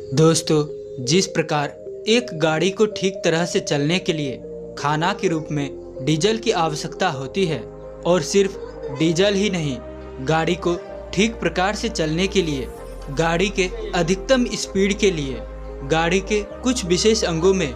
दोस्तों, जिस प्रकार एक गाड़ी को ठीक तरह से चलने के लिए खाना के रूप में डीजल की आवश्यकता होती है, और सिर्फ डीजल ही नहीं, गाड़ी को ठीक प्रकार से चलने के लिए, गाड़ी के अधिकतम स्पीड के लिए गाड़ी के कुछ विशेष अंगों में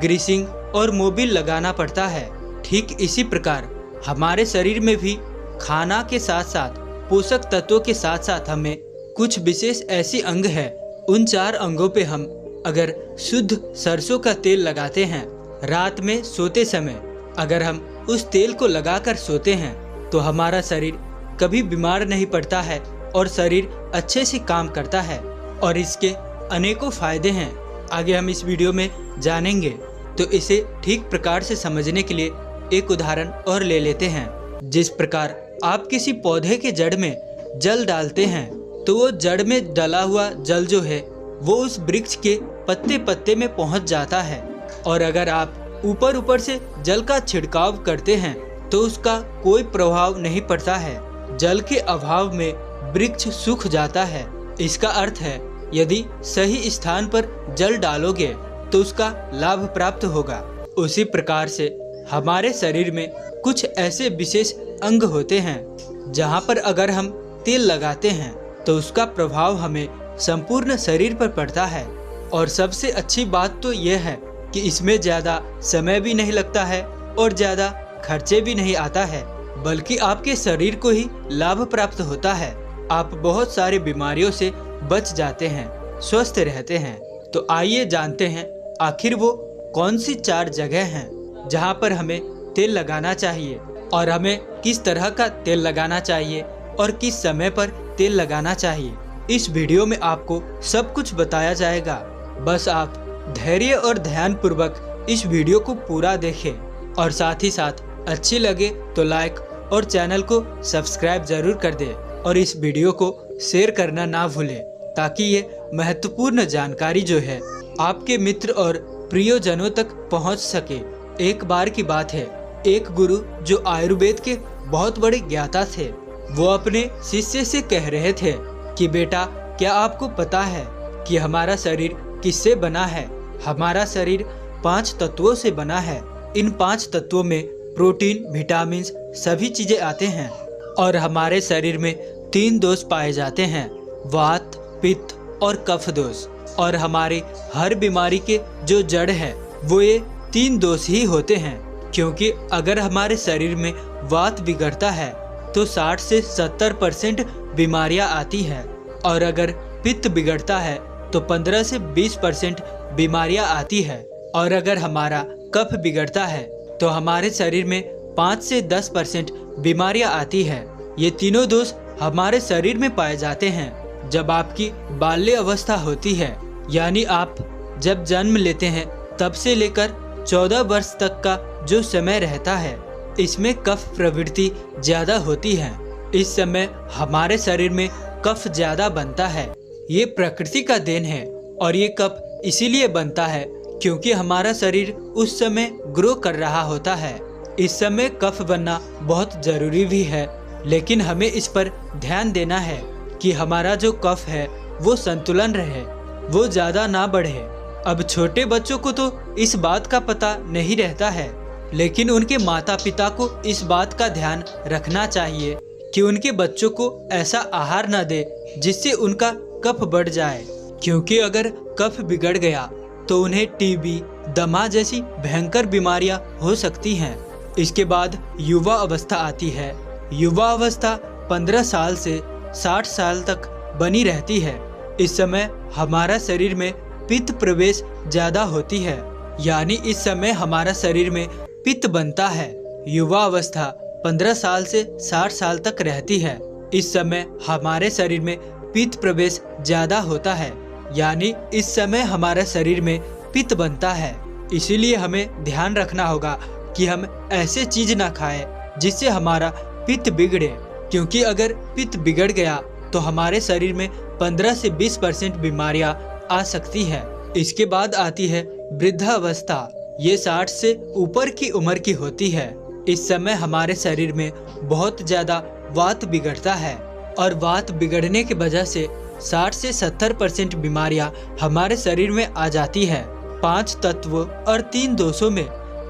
ग्रीसिंग और मोबिल लगाना पड़ता है। ठीक इसी प्रकार हमारे शरीर में भी खाना के साथ साथ पोषक तत्वों के साथ साथ हमें कुछ विशेष ऐसी अंग है। उन 4 अंगों पे हम अगर शुद्ध सरसों का तेल लगाते हैं, रात में सोते समय अगर हम उस तेल को लगाकर सोते हैं, तो हमारा शरीर कभी बीमार नहीं पड़ता है और शरीर अच्छे से काम करता है। और इसके अनेकों फायदे हैं, आगे हम इस वीडियो में जानेंगे। तो इसे ठीक प्रकार से समझने के लिए एक उदाहरण और ले लेते हैं। जिस प्रकार आप किसी पौधे के जड़ में जल डालते हैं, तो वो जड़ में डला हुआ जल जो है वो उस वृक्ष के पत्ते पत्ते में पहुंच जाता है। और अगर आप ऊपर ऊपर से जल का छिड़काव करते हैं, तो उसका कोई प्रभाव नहीं पड़ता है। जल के अभाव में वृक्ष सूख जाता है। इसका अर्थ है, यदि सही स्थान पर जल डालोगे तो उसका लाभ प्राप्त होगा। उसी प्रकार से हमारे शरीर में कुछ ऐसे विशेष अंग होते हैं, जहां पर अगर हम तेल लगाते हैं तो उसका प्रभाव हमें संपूर्ण शरीर पर पड़ता है। और सबसे अच्छी बात तो यह है कि इसमें ज़्यादा समय भी नहीं लगता है और ज़्यादा खर्चे भी नहीं आता है, बल्कि आपके शरीर को ही लाभ प्राप्त होता है। आप बहुत सारी बीमारियों से बच जाते हैं, स्वस्थ रहते हैं। तो आइए जानते हैं आखिर वो कौन सी 4 जगह हैं जहां पर हमें तेल लगाना चाहिए, और हमें किस तरह का तेल लगाना चाहिए और किस समय पर तेल लगाना चाहिए। इस वीडियो में आपको सब कुछ बताया जाएगा। बस आप धैर्य और ध्यान पूर्वक इस वीडियो को पूरा देखें, और साथ ही साथ अच्छी लगे तो लाइक और चैनल को सब्सक्राइब जरूर कर दें, और इस वीडियो को शेयर करना ना भूलें, ताकि ये महत्वपूर्ण जानकारी जो है आपके मित्र और प्रियजनों तक पहुंच सके। एक बार की बात है, एक गुरु जो आयुर्वेद के बहुत बड़े ज्ञाता थे, वो अपने शिष्य से कह रहे थे कि बेटा, क्या आपको पता है कि हमारा शरीर किससे बना है? हमारा शरीर 5 तत्वों से बना है। इन 5 तत्वों में प्रोटीन, विटामिन सभी चीजें आते हैं। और हमारे शरीर में 3 दोष पाए जाते हैं, वात, पित्त और कफ दोष। और हमारी हर बीमारी के जो जड़ है वो ये 3 दोष ही होते हैं। क्योंकि अगर हमारे शरीर में वात बिगड़ता है तो 60 से 70% बीमारियां आती है, और अगर पित्त बिगड़ता है तो 15 से 20% बीमारियां आती है, और अगर हमारा कफ बिगड़ता है तो हमारे शरीर में 5 से 10% बीमारियां आती है। ये तीनों दोष हमारे शरीर में पाए जाते हैं जब आपकी बाल्य अवस्था होती है, यानी आप जब जन्म लेते हैं तब से लेकर 14 वर्ष तक का जो समय रहता है, इसमें कफ प्रवृत्ति ज्यादा होती है। इस समय हमारे शरीर में कफ ज्यादा बनता है। ये प्रकृति का देन है, और ये कफ इसीलिए बनता है क्योंकि हमारा शरीर उस समय ग्रो कर रहा होता है। इस समय कफ बनना बहुत जरूरी भी है, लेकिन हमें इस पर ध्यान देना है कि हमारा जो कफ है वो संतुलन रहे, वो ज्यादा ना बढ़े। अब छोटे बच्चों को तो इस बात का पता नहीं रहता है, लेकिन उनके माता पिता को इस बात का ध्यान रखना चाहिए कि उनके बच्चों को ऐसा आहार न दे जिससे उनका कफ बढ़ जाए। क्योंकि अगर कफ बिगड़ गया तो उन्हें टीबी, दमा जैसी भयंकर बीमारियां हो सकती हैं। इसके बाद युवा अवस्था आती है। युवा अवस्था 15 साल से 60 साल तक बनी रहती है। इस समय हमारा शरीर में पित्त प्रवेश ज्यादा होती है, यानी इस समय हमारा शरीर में पित्त बनता है। युवा अवस्था 15 साल से 60 साल तक रहती है। इस समय हमारे शरीर में पित्त प्रवेश ज्यादा होता है, यानी इस समय हमारा शरीर में पित्त बनता है। इसीलिए हमें ध्यान रखना होगा कि हम ऐसे चीज ना खाएं जिससे हमारा पित्त बिगड़े, क्योंकि अगर पित्त बिगड़ गया तो हमारे शरीर में 15 से 20% बीमारियां आ सकती है। इसके बाद आती है वृद्धावस्था। ये 60 से ऊपर की उम्र की होती है। इस समय हमारे शरीर में बहुत ज्यादा वात बिगड़ता है, और वात बिगड़ने की वजह से 60 से 70% बीमारियां हमारे शरीर में आ जाती है। 5 तत्वों और 3 दोषों में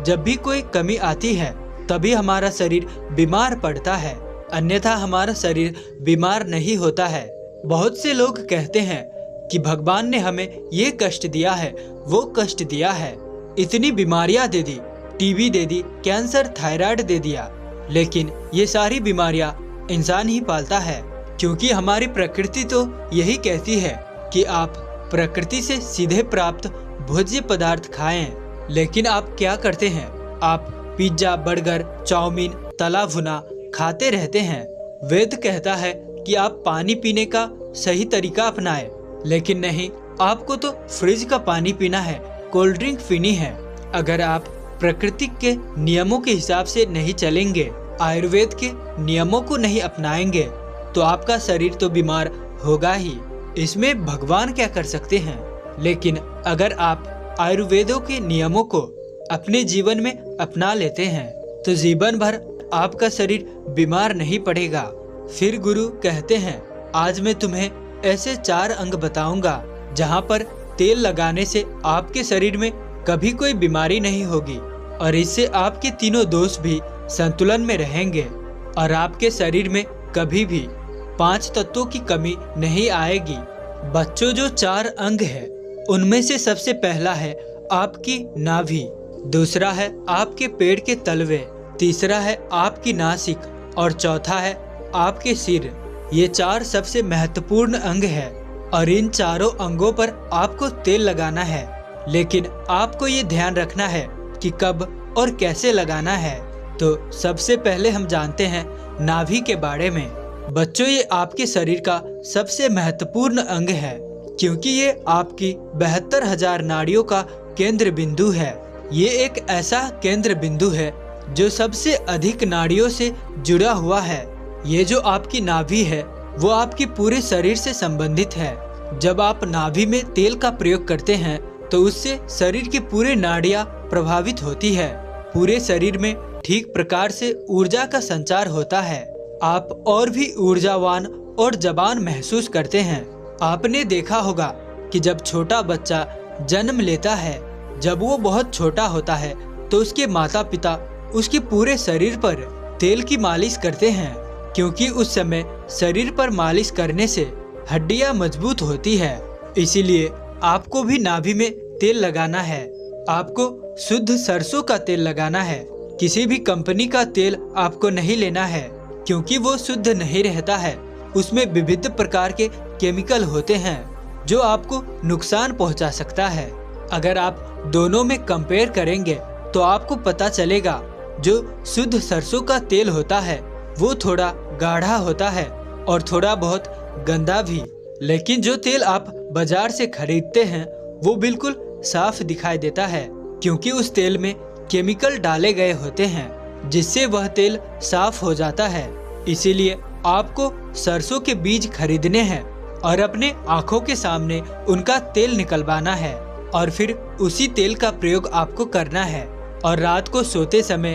जब भी कोई कमी आती है तभी हमारा शरीर बीमार पड़ता है, अन्यथा हमारा शरीर बीमार नहीं होता है। बहुत से लोग कहते हैं कि भगवान ने हमें ये कष्ट दिया है, वो कष्ट दिया है, इतनी बीमारियां दे दी, टीबी दे दी, कैंसर, थायराइड दे दिया। लेकिन ये सारी बीमारियां इंसान ही पालता है, क्योंकि हमारी प्रकृति तो यही कहती है कि आप प्रकृति से सीधे प्राप्त भोज्य पदार्थ खाएं। लेकिन आप क्या करते हैं? आप पिज्जा, बर्गर, चाउमीन, तला भुना खाते रहते हैं। वेद कहता है कि आप पानी पीने का सही तरीका अपनाएं, लेकिन नहीं, आपको तो फ्रिज का पानी पीना है, कोल्ड ड्रिंक पीनी है। अगर आप प्रकृति के नियमों के हिसाब से नहीं चलेंगे, आयुर्वेद के नियमों को नहीं अपनाएंगे, तो आपका शरीर तो बीमार होगा ही। इसमें भगवान क्या कर सकते हैं? लेकिन अगर आप आयुर्वेदों के नियमों को अपने जीवन में अपना लेते हैं तो जीवन भर आपका शरीर बीमार नहीं पड़ेगा। फिर गुरु कहते हैं, आज मैं तुम्हें ऐसे 4 अंग बताऊंगा जहां पर तेल लगाने से आपके शरीर में कभी कोई बीमारी नहीं होगी और इससे आपके तीनों दोष भी संतुलन में रहेंगे और आपके शरीर में कभी भी 5 तत्वों की कमी नहीं आएगी। बच्चों, जो 4 अंग है उनमें से सबसे पहला है आपकी नाभि, दूसरा है आपके पेट के तलवे, तीसरा है आपकी नासिक और चौथा है आपके सिर। ये 4 सबसे महत्वपूर्ण अंग है और इन चारों अंगों पर आपको तेल लगाना है। लेकिन आपको ये ध्यान रखना है कि कब और कैसे लगाना है। तो सबसे पहले हम जानते हैं नाभि के बारे में। बच्चों, ये आपके शरीर का सबसे महत्वपूर्ण अंग है, क्योंकि ये आपकी 72,000 नाड़ियों का केंद्र बिंदु है। ये एक ऐसा केंद्र बिंदु है जो सबसे अधिक नाड़ियों से जुड़ा हुआ है। ये जो आपकी नाभि है वो आपके पूरे शरीर से संबंधित है। जब आप नाभि में तेल का प्रयोग करते हैं तो उससे शरीर की पूरी नाड़ियां प्रभावित होती है। पूरे शरीर में ठीक प्रकार से ऊर्जा का संचार होता है। आप और भी ऊर्जावान और जवान महसूस करते हैं। आपने देखा होगा कि जब छोटा बच्चा जन्म लेता है, जब वो बहुत छोटा होता है तो उसके माता पिता उसके पूरे शरीर पर तेल की मालिश करते हैं, क्योंकि उस समय शरीर पर मालिश करने से हड्डियां मजबूत होती है। इसीलिए आपको भी नाभि में तेल लगाना है। आपको शुद्ध सरसों का तेल लगाना है। किसी भी कंपनी का तेल आपको नहीं लेना है, क्योंकि वो शुद्ध नहीं रहता है। उसमें विविध प्रकार के केमिकल होते हैं जो आपको नुकसान पहुंचा सकता है। अगर आप दोनों में कंपेयर करेंगे तो आपको पता चलेगा जो शुद्ध सरसों का तेल होता है वो थोड़ा गाढ़ा होता है और थोड़ा बहुत गंदा भी। लेकिन जो तेल आप बाजार से खरीदते हैं वो बिल्कुल साफ दिखाई देता है, क्योंकि उस तेल में केमिकल डाले गए होते हैं जिससे वह तेल साफ हो जाता है। इसीलिए आपको सरसों के बीज खरीदने हैं और अपने आँखों के सामने उनका तेल निकलवाना है और फिर उसी तेल का प्रयोग आपको करना है। और रात को सोते समय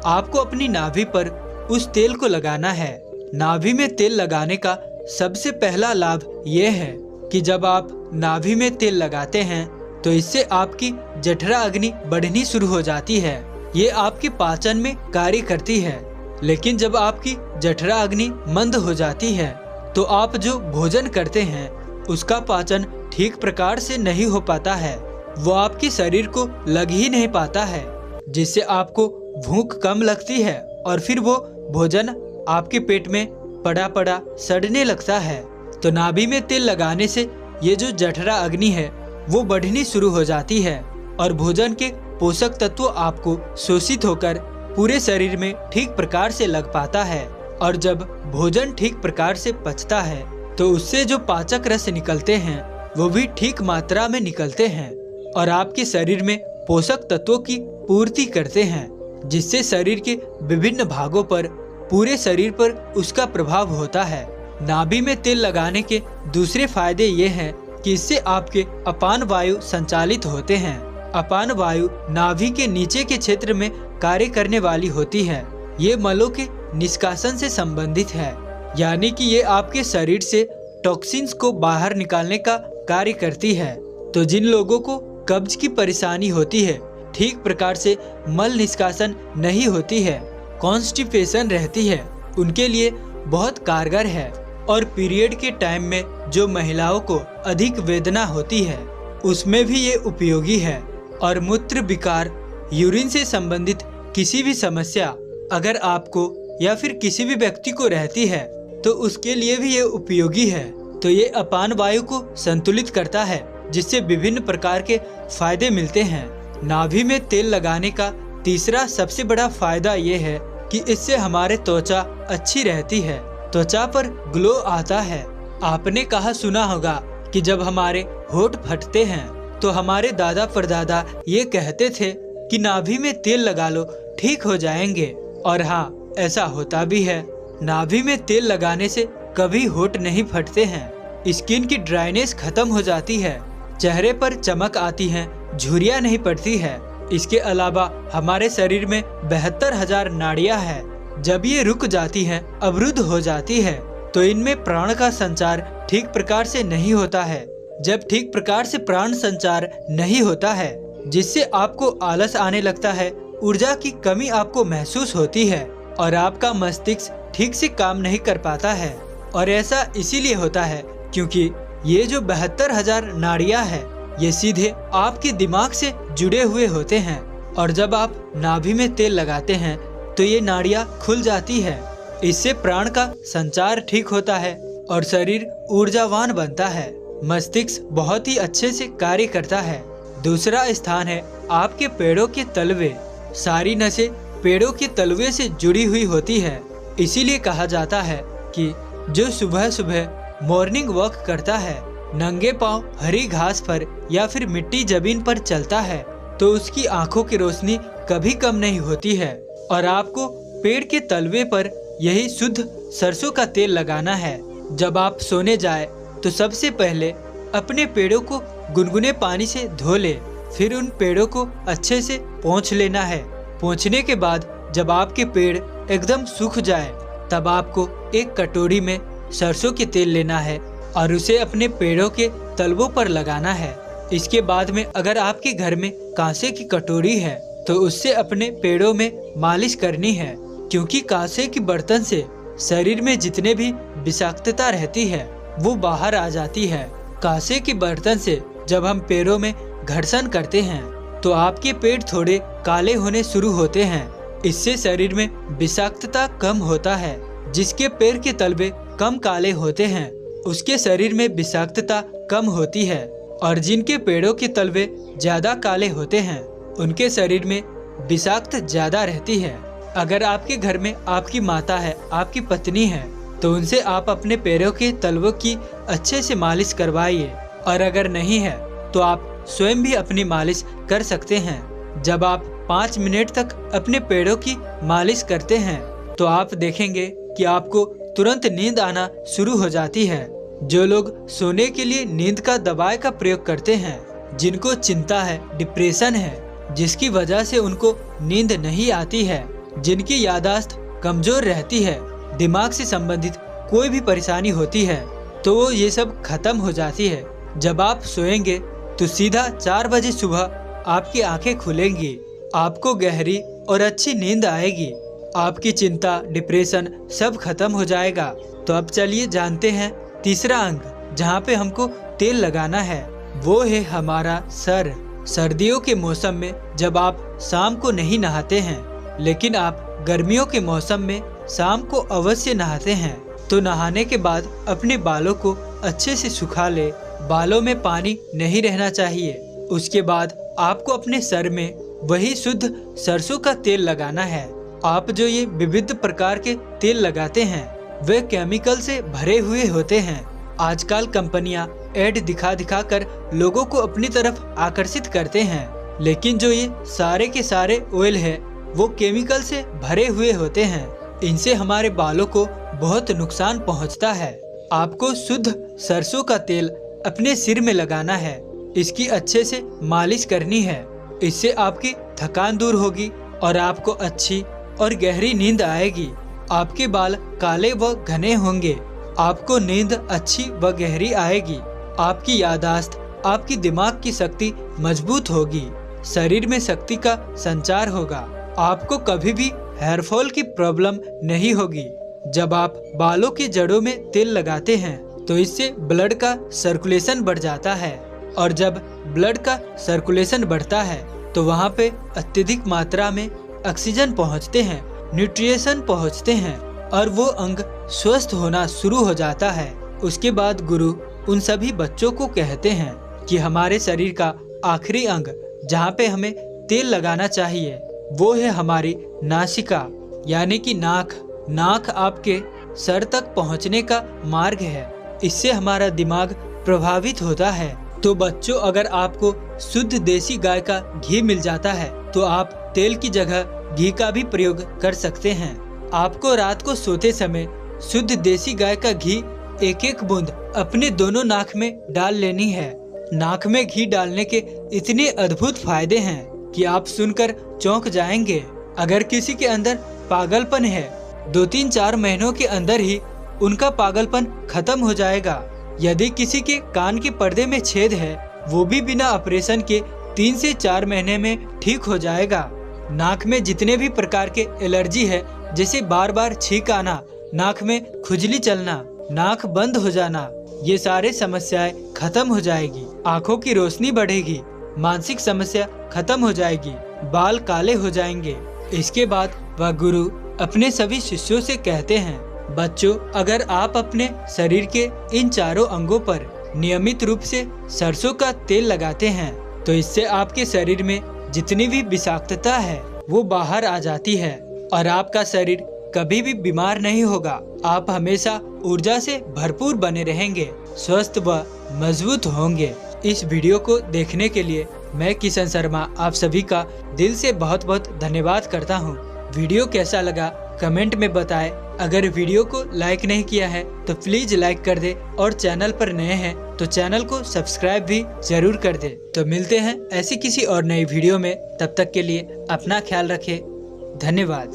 आपको अपनी नाभि पर उस तेल को लगाना है। नाभि में तेल लगाने का सबसे पहला लाभ ये है कि जब आप नाभि में तेल लगाते हैं तो इससे आपकी जठरा अग्नि बढ़नी शुरू हो जाती है। ये आपके पाचन में कार्य करती है। लेकिन जब आपकी जठरा अग्नि मंद हो जाती है तो आप जो भोजन करते हैं उसका पाचन ठीक प्रकार से नहीं हो पाता है, वो आपके शरीर को लग ही नहीं पाता है, जिससे आपको भूख कम लगती है और फिर वो भोजन आपके पेट में पड़ा पड़ा सड़ने लगता है। तो नाभि में तेल लगाने से ये जो जठरा अग्नि है वो बढ़नी शुरू हो जाती है और भोजन के पोषक तत्व आपको शोषित होकर पूरे शरीर में ठीक प्रकार से लग पाता है। और जब भोजन ठीक प्रकार से पचता है तो उससे जो पाचक रस निकलते हैं वो भी ठीक मात्रा में निकलते हैं और आपके शरीर में पोषक तत्वों की पूर्ति करते हैं, जिससे शरीर के विभिन्न भागों पर, पूरे शरीर पर उसका प्रभाव होता है। नाभि में तेल लगाने के दूसरे फायदे ये हैं कि इससे आपके अपान वायु संचालित होते हैं। अपान वायु नाभि के नीचे के क्षेत्र में कार्य करने वाली होती है। ये मलों के निष्कासन से संबंधित है, यानी कि ये आपके शरीर से टॉक्सिन्स को बाहर निकालने का कार्य करती है। तो जिन लोगों को कब्ज की परेशानी होती है, ठीक प्रकार से मल निष्कासन नहीं होती है, कॉन्स्टिपेशन रहती है, उनके लिए बहुत कारगर है। और पीरियड के टाइम में जो महिलाओं को अधिक वेदना होती है उसमें भी ये उपयोगी है। और मूत्र विकार, यूरिन से संबंधित किसी भी समस्या अगर आपको या फिर किसी भी व्यक्ति को रहती है तो उसके लिए भी ये उपयोगी है। तो ये अपान वायु को संतुलित करता है, जिससे विभिन्न प्रकार के फायदे मिलते हैं। नाभि में तेल लगाने का तीसरा सबसे बड़ा फायदा ये है कि इससे हमारे त्वचा अच्छी रहती है, त्वचा पर ग्लो आता है। आपने कहा सुना होगा कि जब हमारे होठ फटते हैं तो हमारे दादा परदादा ये कहते थे कि नाभि में तेल लगा लो, ठीक हो जाएंगे। और हाँ, ऐसा होता भी है। नाभि में तेल लगाने से कभी होठ नहीं फटते हैं, स्किन की ड्राइनेस खत्म हो जाती है, चेहरे पर चमक आती है, झुर्रियां नहीं पड़ती है। इसके अलावा हमारे शरीर में 72,000 नाड़ियां हैं। जब ये रुक जाती हैं, अवरुद्ध हो जाती है, तो इनमें प्राण का संचार ठीक प्रकार से नहीं होता है। जब ठीक प्रकार से प्राण संचार नहीं होता है, जिससे आपको आलस आने लगता है, ऊर्जा की कमी आपको महसूस होती है और आपका मस्तिष्क ठीक से काम नहीं कर पाता है। और ऐसा इसीलिए होता है क्योंकि ये जो 72,000 नाड़ियां हैं, ये सीधे आपके दिमाग से जुड़े हुए होते हैं। और जब आप नाभि में तेल लगाते हैं तो ये नाड़ियां खुल जाती है। इससे प्राण का संचार ठीक होता है और शरीर ऊर्जावान बनता है। मस्तिष्क बहुत ही अच्छे से कार्य करता है। दूसरा स्थान है आपके पेड़ों के तलवे। सारी नसें पेड़ों के तलवे से जुड़ी हुई होती है। इसीलिए कहा जाता है कि जो सुबह सुबह मॉर्निंग वॉक करता है, नंगे पांव हरी घास पर या फिर मिट्टी जमीन पर चलता है, तो उसकी आंखों की रोशनी कभी कम नहीं होती है। और आपको पेड़ के तलवे पर यही शुद्ध सरसों का तेल लगाना है। जब आप सोने जाए तो सबसे पहले अपने पेड़ों को गुनगुने पानी से धो ले, फिर उन पेड़ों को अच्छे से पोंछ लेना है। पोंछने के बाद जब आपके पेड़ एकदम सूख जाए, तब आपको एक कटोरी में सरसों के तेल लेना है और उसे अपने पेड़ों के तलवों पर लगाना है। इसके बाद में अगर आपके घर में कांसे की कटोरी है तो उससे अपने पेड़ों में मालिश करनी है, क्योंकि कांसे के बर्तन से शरीर में जितने भी विषाक्तता रहती है वो बाहर आ जाती है। कांसे के बर्तन से जब हम पेड़ों में घर्षण करते हैं तो आपके पेड़ थोड़े काले होने शुरू होते हैं। इससे शरीर में विषाक्तता कम होता है। जिसके पेड़ के तलवे कम काले होते हैं उसके शरीर में विषाक्तता कम होती है, और जिनके पेड़ों के तलवे ज्यादा काले होते हैं उनके शरीर में विषाक्त ज्यादा रहती है। अगर आपके घर में आपकी माता है, आपकी पत्नी है, तो उनसे आप अपने पैरों के तलवों की अच्छे से मालिश करवाइए। और अगर नहीं है तो आप स्वयं भी अपनी मालिश कर सकते हैं। जब आप 5 मिनट तक अपने पैरों की मालिश करते हैं तो आप देखेंगे कि आपको तुरंत नींद आना शुरू हो जाती है। जो लोग सोने के लिए नींद का दवाई का प्रयोग करते हैं, जिनको चिंता है, डिप्रेशन है, जिसकी वजह से उनको नींद नहीं आती है, जिनकी याददाश्त कमजोर रहती है, दिमाग से संबंधित कोई भी परेशानी होती है, तो वो ये सब खत्म हो जाती है। जब आप सोएंगे तो सीधा 4 बजे सुबह आपकी आंखें खुलेंगी, आपको गहरी और अच्छी नींद आएगी, आपकी चिंता, डिप्रेशन सब खत्म हो जाएगा। तो अब चलिए जानते हैं तीसरा अंग जहाँ पे हमको तेल लगाना है, वो है हमारा सर। सर्दियों के मौसम में जब आप शाम को नहीं नहाते हैं, लेकिन आप गर्मियों के मौसम में शाम को अवश्य नहाते हैं, तो नहाने के बाद अपने बालों को अच्छे से सुखा ले। बालों में पानी नहीं रहना चाहिए। उसके बाद आपको अपने सर में वही शुद्ध सरसों का तेल लगाना है। आप जो ये विविध प्रकार के तेल लगाते हैं वे केमिकल से भरे हुए होते हैं। आजकल कंपनियां ऐड दिखा दिखा कर लोगों को अपनी तरफ आकर्षित करते हैं, लेकिन जो ये सारे के सारे ऑयल है वो केमिकल से भरे हुए होते हैं। इनसे हमारे बालों को बहुत नुकसान पहुंचता है। आपको शुद्ध सरसों का तेल अपने सिर में लगाना है, इसकी अच्छे से मालिश करनी है। इससे आपकी थकान दूर होगी और आपको अच्छी और गहरी नींद आएगी। आपके बाल काले व घने होंगे। आपको नींद अच्छी व गहरी आएगी। आपकी याददाश्त, आपकी दिमाग की शक्ति मजबूत होगी। शरीर में शक्ति का संचार होगा। आपको कभी भी हेयर फॉल की प्रॉब्लम नहीं होगी। जब आप बालों की जड़ों में तेल लगाते हैं तो इससे ब्लड का सर्कुलेशन बढ़ जाता है, और जब ब्लड का सर्कुलेशन बढ़ता है तो वहाँ पे अत्यधिक मात्रा में ऑक्सीजन पहुँचते हैं, न्यूट्रिशन पहुँचते हैं और वो अंग स्वस्थ होना शुरू हो जाता है। उसके बाद गुरु उन सभी बच्चों को कहते हैं कि हमारे शरीर का आखिरी अंग जहाँ पे हमें तेल लगाना चाहिए वो है हमारी नासिका, यानी कि नाक। नाक आपके सर तक पहुँचने का मार्ग है। इससे हमारा दिमाग प्रभावित होता है। तो बच्चों, अगर आपको शुद्ध देसी गाय का घी मिल जाता है तो आप तेल की जगह घी का भी प्रयोग कर सकते हैं। आपको रात को सोते समय शुद्ध देसी गाय का घी एक एक बूंद अपने दोनों नाक में डाल लेनी है। नाक में घी डालने के इतने अद्भुत फायदे हैं कि आप सुनकर चौंक जाएंगे। अगर किसी के अंदर पागलपन है, 2-3-4 महीनों के अंदर ही उनका पागलपन खत्म हो जाएगा। यदि किसी के कान के पर्दे में छेद है, वो भी बिना ऑपरेशन के 3 से 4 महीने में ठीक हो जाएगा। नाक में जितने भी प्रकार के एलर्जी है, जैसे बार बार छींक आना, नाक में खुजली चलना, नाक बंद हो जाना, ये सारे समस्याएं खत्म हो जाएगी। आँखों की रोशनी बढ़ेगी, मानसिक समस्या खत्म हो जाएगी, बाल काले हो जाएंगे। इसके बाद वह गुरु अपने सभी शिष्यों से कहते हैं, बच्चों, अगर आप अपने शरीर के इन चारों अंगों पर नियमित रूप से सरसों का तेल लगाते हैं तो इससे आपके शरीर में जितनी भी विषाक्तता है वो बाहर आ जाती है और आपका शरीर कभी भी बीमार नहीं होगा। आप हमेशा ऊर्जा से भरपूर बने रहेंगे, स्वस्थ व मजबूत होंगे। इस वीडियो को देखने के लिए मैं किशन शर्मा आप सभी का दिल से बहुत बहुत धन्यवाद करता हूँ। वीडियो कैसा लगा कमेंट में बताएं। अगर वीडियो को लाइक नहीं किया है तो प्लीज लाइक कर दे, और चैनल पर नए हैं तो चैनल को सब्सक्राइब भी जरूर कर दे। तो मिलते हैं ऐसी किसी और नई वीडियो में, तब तक के लिए अपना ख्याल रखें। धन्यवाद।